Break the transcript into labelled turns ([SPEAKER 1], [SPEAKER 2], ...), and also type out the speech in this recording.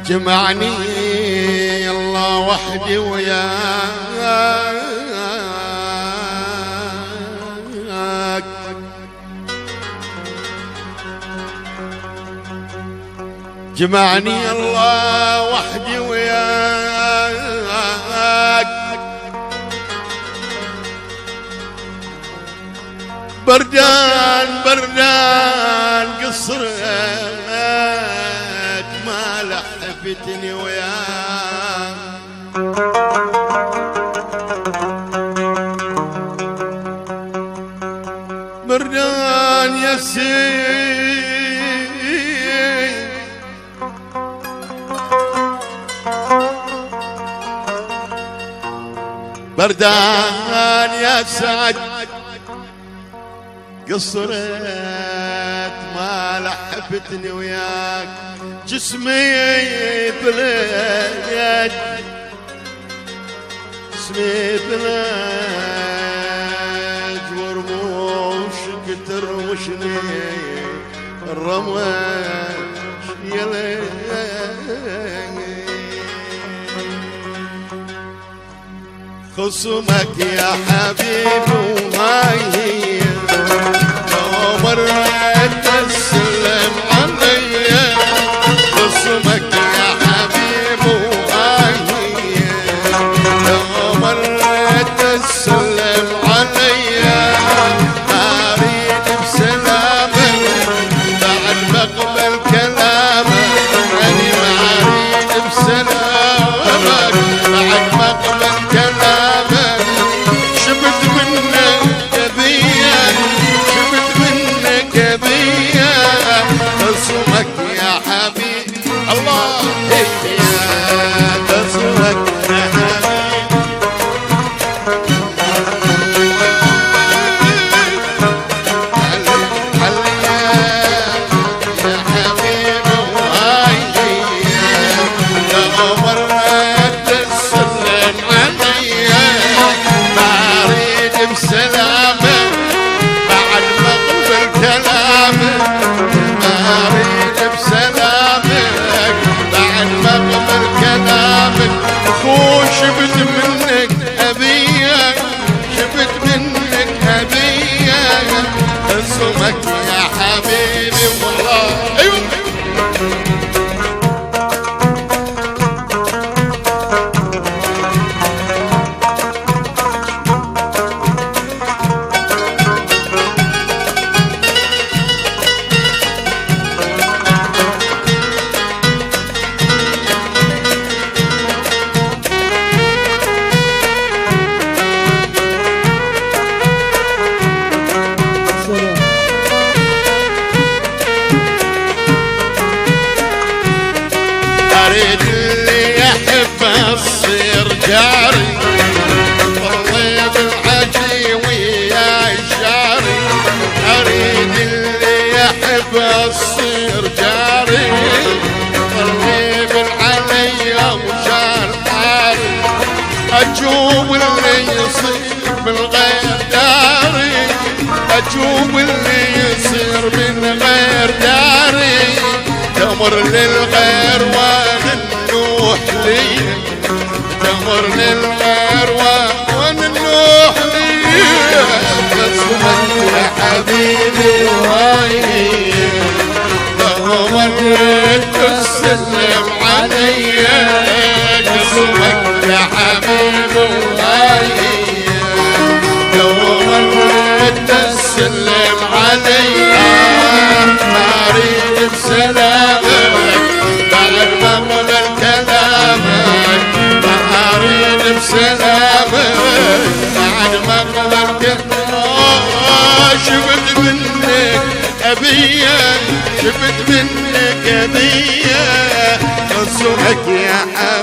[SPEAKER 1] جمعني الله وحدي وياك، جمعني الله وحدي وياك، بردان بردان قصرك ما لحفتني وياك، بردان يا سيد بردان يا سعد قصرت ما لحفتني وياك، جسمي بلد جسمي بلد ورموش كتر وشني الرمش يلي خصمك يا حبيبي وهاي هي لو مرت تسلم علي، خصمك يا حبيبي وهاي هي لو مرت تسلم علي، ما اريد بسلامك بعد ما اقبل كلامك، يعني ما اريد بسلامك بعد ما اقبل كلامك، شبت منك كبير شبت منك كبير، خصمك يا حبيبي الله هي خصمك يا حبيبي، يا حبيبي وهاي هي لو مرت تسلم علي، ما اريد بسلامك بعد ما اقبل كلامك، ما اريد بسلامك بعد ما اقبل كلامك، اخو شبت منك ابيك شبت منك ابيك، خصمك يا حبيبي والله ايوه اريد اللي يحب اصير جاري، والله بالعجي وياي شاري، اريد اللي يحب اصير جاري، والله بالعلي وشار حاري، اجوب اللي يصير بالغير داري، اجوب اللي يصير من غير داري، تمر للغير وننوح لي، تمر للغير وننوح لي، خصمك يا حبيبي وهاي هي لو مرت تسلم علي، خصمك يا حبيبي وهاي هي لو مرت تسلم علي، ما اريد بسلامك بعد ما اقبل كلامك، ما اريد بسلامك بعد ما اقبل كلامك، شفت منك ابيك شفت منك ابيك، خصمك يا حبيبي